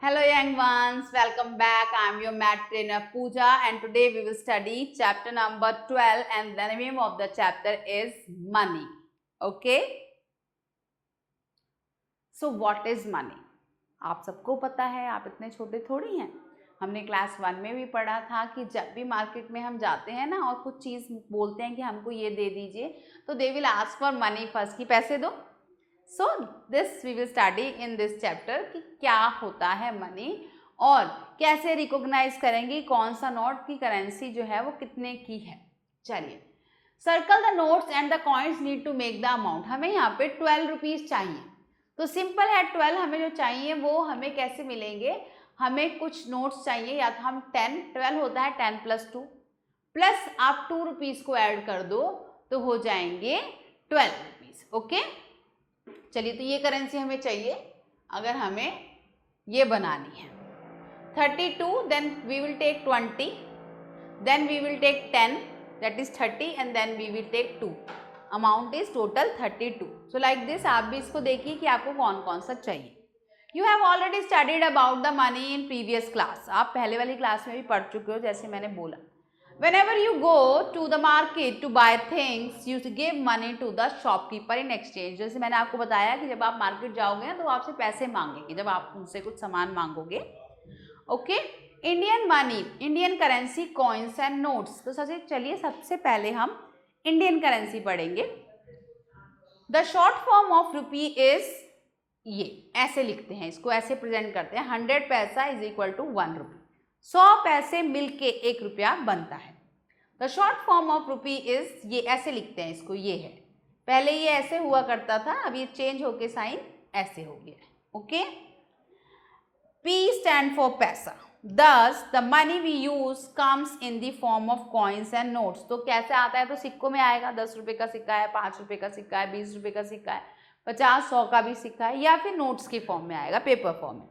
Hello young ones, welcome back. I am your math trainer Pooja and today we will study chapter number 12 and the name of the chapter is money. Okay? So what is money? आप सबको पता है, आप इतने छोटे थोड़ी हैं. हमने क्लास 1 में भी पढ़ा था कि जब भी मार्केट में हम जाते हैं ना और कुछ चीज़ बोलते हैं कि हमको ये दे दीजिए तो they will ask for money first कि पैसे दो. So this we will study in this chapter कि क्या होता है मनी और कैसे रिकॉग्नाइज करेंगे कौन सा नोट की करेंसी जो है वो कितने की है. चलिए, circle the notes and the coins need to make the amount. हमें यहाँ पे 12 रुपीज़ चाहिए तो सिंपल है 12 हमें जो चाहिए वो हमें कैसे मिलेंगे. हमें कुछ नोट्स चाहिए या तो हम 12 होता है 10 + 2 प्लस आप 2 रुपीज़ को ऐड कर दो तो हो जाएंगे 12 रुपीज़. ओके, चलिए तो ये करेंसी हमें चाहिए अगर हमें ये बनानी है. 32 then we will take 20 then we will take 10 that is 30 and then we will take 2. Amount is total 32. So like this आप भी इसको देखिए कि आपको कौन कौन सा चाहिए. You have already studied about the money in previous class. आप पहले वाली क्लास में भी पढ़ चुके हो. जैसे मैंने बोला whenever you go to the market to buy things you give money to the shopkeeper in exchange. जैसे मैंने आपको बताया कि जब आप मार्केट जाओगे ना तो आपसे पैसे मांगेंगे जब आप उनसे कुछ सामान मांगोगे. Okay, Indian money, Indian currency, coins and notes. तो चलिए सबसे पहले हम इंडियन करेंसी पढ़ेंगे. The short form of rupee is, ये ऐसे लिखते हैं, इसको ऐसे प्रेजेंट करते हैं. 100 पैसा इज इक्वल टू 1 रुपी. 100 पैसे मिलके 1 रुपया बनता है. The short form of rupee is, ये ऐसे लिखते हैं इसको, ये है. पहले ये ऐसे हुआ करता था, अब ये चेंज होके साइन ऐसे हो गया है. ओके, P स्टैंड फॉर पैसा. Thus the money we use comes in the form of coins and notes. तो कैसे आता है तो सिक्कों में आएगा. 10 रुपए का सिक्का है, 5 रुपए का सिक्का है, 20 रुपए का सिक्का है, 50, 100 का भी सिक्का है, या फिर नोट्स की फॉर्म में आएगा, पेपर फॉर्म में.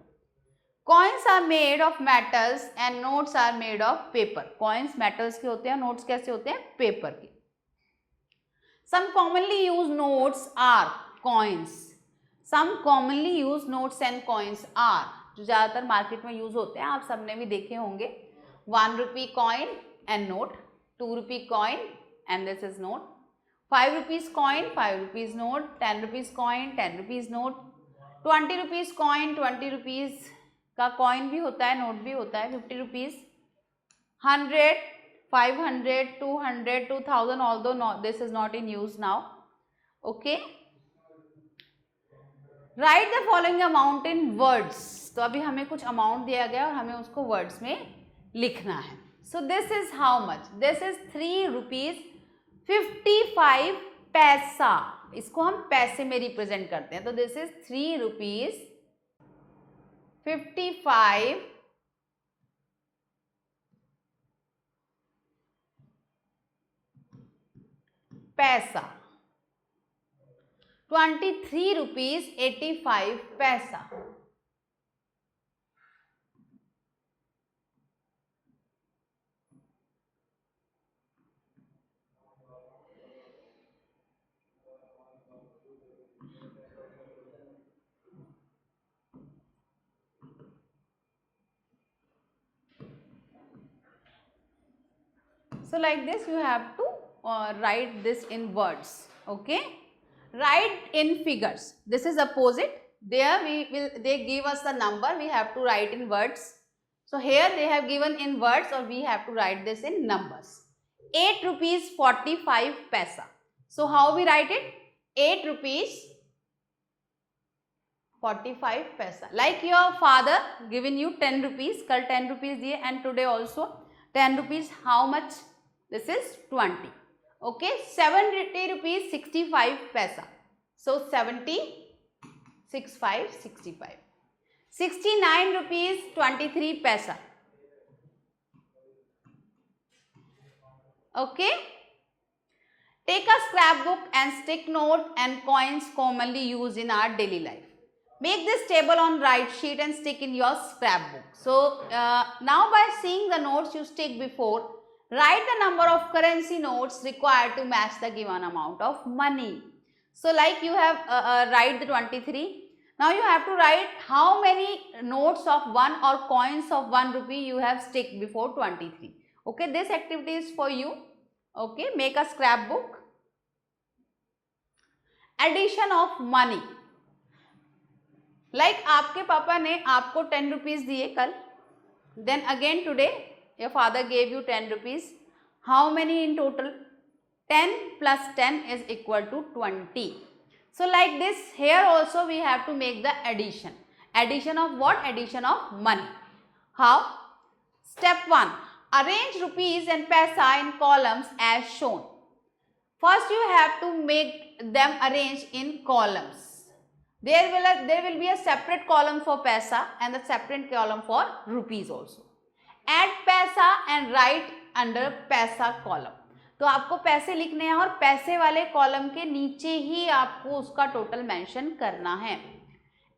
Coins are made of metals and notes are made of paper. Coins metals के होते हैं, notes कैसे होते हैं, पेपर के. Some commonly used notes are coins. Some commonly used notes and coins are, जो ज़्यादातर मार्केट में यूज होते हैं, आप सबने भी देखे होंगे. 1 rupee coin and note, 2 rupee coin and this is note, 5 rupees coin, 5 rupees note, 10 rupees coin, 10 rupees note, 20 rupees coin, 20 rupees का कॉइन भी होता है, नोट भी होता है, 50 rupees, 100, 500, 200, 2000, although this is not in use now. Okay, right the following amount in words. तो अभी हमें कुछ अमाउंट दिया गया और हमें उसको वर्ड्स में लिखना है. So this is how much. This is 3 rupees 55 पैसा. इसको हम पैसे में रिप्रेजेंट करते हैं. तो दिस इज 3 रुपीज़ 55 पैसा. 23 रुपीज़ 85 पैसा. So like this you have to write this in words. Okay, write in figures. This is opposite. There they give us the number, we have to write in words. So here they have given in words or we have to write this in numbers. 8 rupees 45 paisa. So how we write it? 8 rupees 45 paisa. Like your father given you 10 rupees, kal 10 rupees diye and today also 10 rupees. How much? This is 20. Okay, 70 rupees 65 paisa. So 70, 65, 65. 69 rupees 23 paisa. Okay. Take a scrapbook and stick note and coins commonly used in our daily life. Make this table on right sheet and stick in your scrapbook. So now by seeing the notes you stick before, write the number of currency notes required to match the given amount of money. So like you have write the 23, Now you have to write how many notes of 1 or coins of 1 rupee you have stick before 23. Okay, this activity is for you. Okay, make a scrapbook. Addition of money. Like आपके पापा ने आपको 10 rupees दिए कल. Then again today your father gave you 10 rupees. How many in total? 10 plus 10 is equal to 20. So like this, here also we have to make the addition. Addition of what? Addition of money. How? Step 1. Arrange rupees and paisa in columns as shown. First you have to make them arrange in columns. There will be a separate column for paisa and a separate column for rupees also. Add paisa and write under paisa column. तो आपको पैसे लिखने हैं और पैसे वाले column के नीचे ही आपको उसका टोटल मेंशन करना है.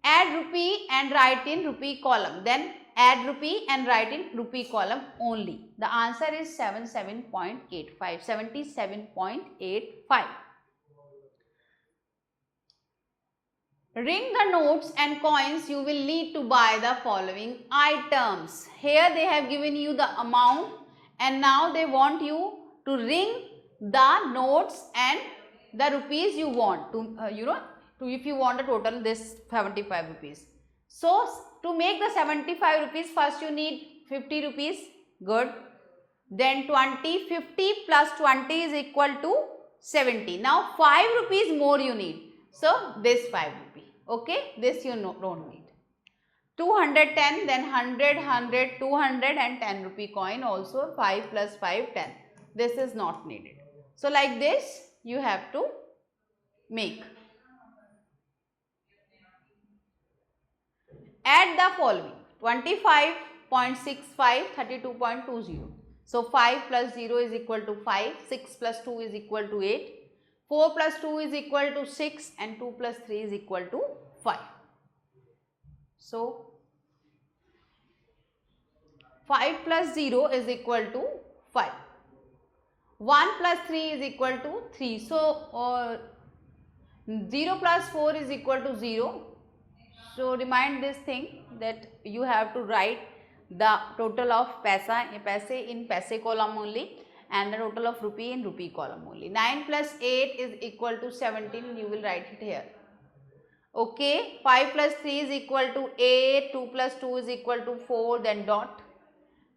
Add rupee and write in rupee column. Then add rupee and write in rupee column only. The answer is 77.85. 77.85. Ring the notes and coins you will need to buy the following items. Here they have given you the amount and now they want you to ring the notes and the rupees you want to if you want a total this 75 rupees. So to make the 75 rupees, first you need 50 rupees. Good. Then 20, 50 plus 20 is equal to 70. Now 5 rupees more you need. So this 5 rupee. Okay, this you don't need. 210, then 100, 100, 200 and 10 rupee coin also. 5 plus 5, 10. This is not needed. So like this you have to make. Add the following: 25.65, 32.20. So 5 plus 0 is equal to 5, 6 plus 2 is equal to 8, 4 plus 2 is equal to 6 and 2 plus 3 is equal to 5. So 5 plus 0 is equal to 5. 1 plus 3 is equal to 3. So 0 plus 4 is equal to 0. So remind this thing that you have to write the total of paise in paise column only and the total of rupee in rupee column only. 9 plus 8 is equal to 17. You will write it here. Okay. 5 plus 3 is equal to 8. 2 plus 2 is equal to 4. Then dot.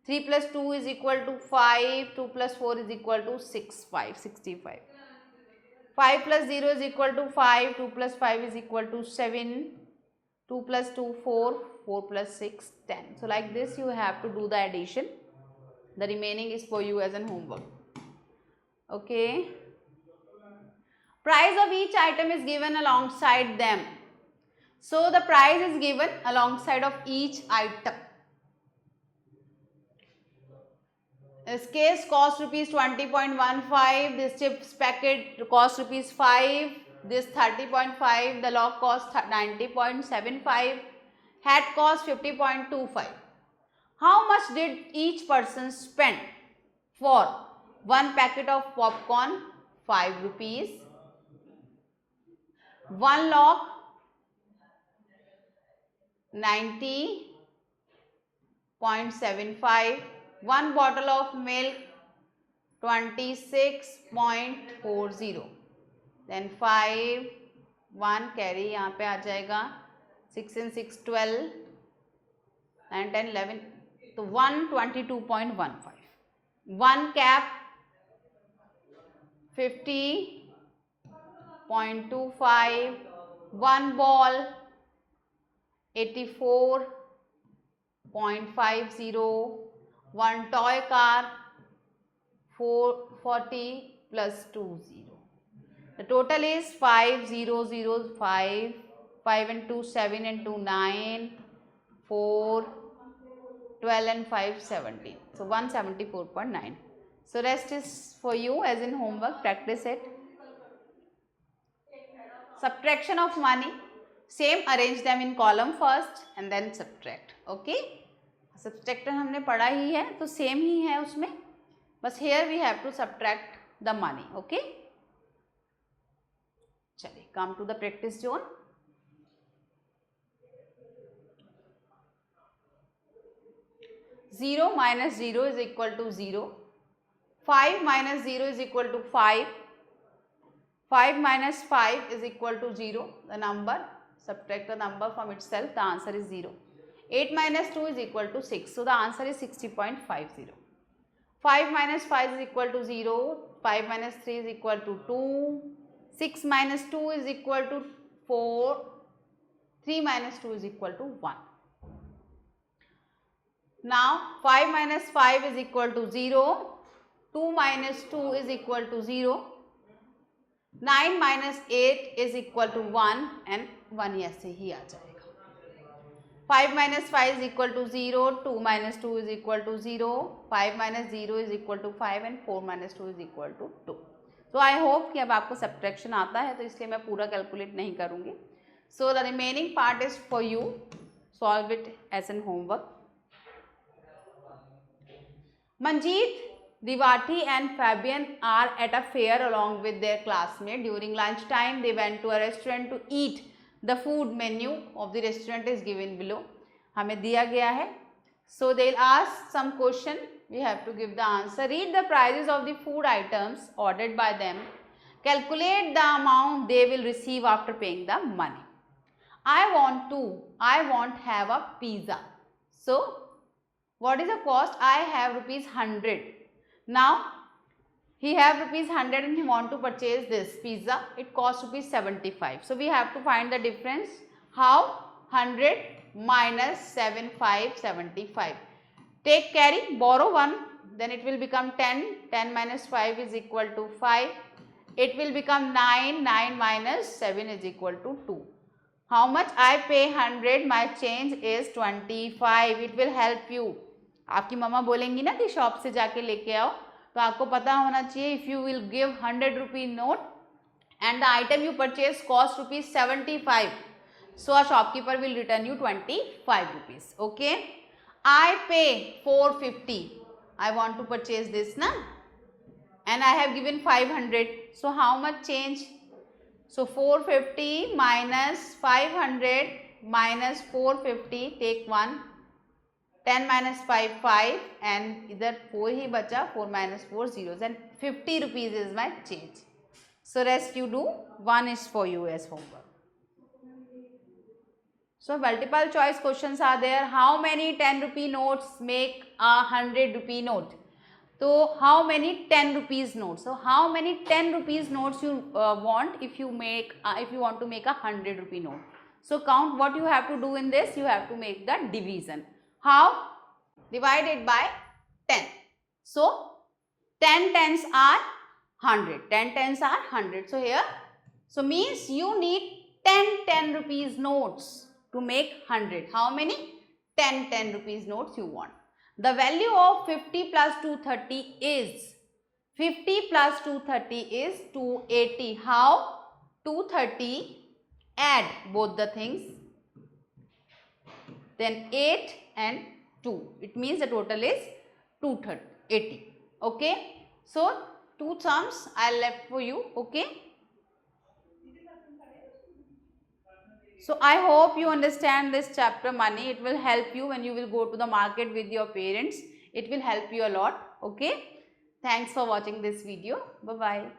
3 plus 2 is equal to 5. 2 plus 4 is equal to 65. 5 plus 0 is equal to 5. 2 plus 5 is equal to 7. 2 plus 2, 4. 4 plus 6, 10. So like this you have to do the addition. The remaining is for you as an homework. Okay. Price of each item is given alongside them. So the price is given alongside of each item. This case cost rupees 20.15. This chips packet cost rupees 5. This 30.5. The lock cost 90.75. Hat cost 50.25. How much did each person spend for one packet of popcorn? 5 rupees. One lock 90.75. One bottle of milk 26.40. Then 5, 1 carry यहाँ पे आ जाएगा. 6 and 6, 12, 9, 10, 11. So 122.15. One cap 50.25. One ball 84.50. One toy car 440 plus 20. The total is 5005. 5 and 2, 7 and 2, 9, 4, 12 and 5, 17. So 174.9. So rest is for you as in homework. Practice it. Subtraction of money. Same, arrange them in column first and then subtract. Okay. Subtraction हमने पढ़ा ही है तो same ही है उसमें. बस here we have to subtract the money. Okay. चलिए, come to the practice zone. 0 minus 0 is equal to 0. 5 minus 0 is equal to 5. 5 minus 5 is equal to 0. The number, subtract the number from itself, the answer is 0. 8 minus 2 is equal to 6. So the answer is 60.50. 5 minus 5 is equal to 0. 5 minus 3 is equal to 2. 6 minus 2 is equal to 4. 3 minus 2 is equal to 1. Now 5 minus 5 is equal to 0. 2 minus 2 is equal to 0. 9 minus 8 is equal to 1 and 1 ऐसे ही आ जाएगा. 5 minus 5 is equal to 0. 2 minus 2 is equal to 0. 5 minus 0 is equal to 5 and 4 minus 2 is equal to 2. So I hope कि अब आपको subtraction आता है, तो इसलिए मैं पूरा कैलकुलेट नहीं करूँगी. So the remaining part is for you. Solve it as an homework. Manjeet, Divati and Fabian are at a fair along with their classmate. During lunchtime, they went to a restaurant to eat. The food menu of the restaurant is given below. हमें दिया गया है. So they'll ask some question. We have to give the answer. Read the prices of the food items ordered by them. Calculate the amount they will receive after paying the money. I want have a pizza. So what is the cost? I have rupees 100. Now he have rupees 100 and he want to purchase this pizza. It costs rupees 75. So we have to find the difference. How? 100 minus 75. Take carry, borrow 1, then it will become 10. 10 minus 5 is equal to 5. It will become 9. 9 minus 7 is equal to 2. How much? I pay 100. My change is 25. It will help you. आपकी मम्मा बोलेंगी ना कि shop से जाके लेके आओ, तो आपको पता होना चाहिए. If you will give 100 rupee note and the item you purchase cost rupees 75, so a shopkeeper will return you 25 rupees. Okay, I pay 450. I want to purchase this na, and I have given 500. So how much change? So 450 minus 500 minus 450, take 1. 10 minus 5, 5, and इधर 4 ही बचा. 4 minus 4, zeros, and 50 rupees is my change. So rest you do. 1 is for you as homework. So multiple choice questions are there. How many 10 rupee notes make a 100 rupee note? So how many 10 rupees notes? So how many 10 rupees notes you want if you want to make a 100 rupee note? So count what you have to do in this. You have to make the division. How? Divide it by 10. So 10 tens are 100. 10 tens are 100. So here, so means you need 10 rupees notes to make 100. How many? 10 rupees notes you want. The value of 50 plus 230 is 280. How? 230, add both the things, then 8 and 2. It means the total is 280. Okay. So 2 sums I left for you. Okay. So I hope you understand this chapter money. It will help you when you will go to the market with your parents. It will help you a lot. Okay. Thanks for watching this video. Bye bye.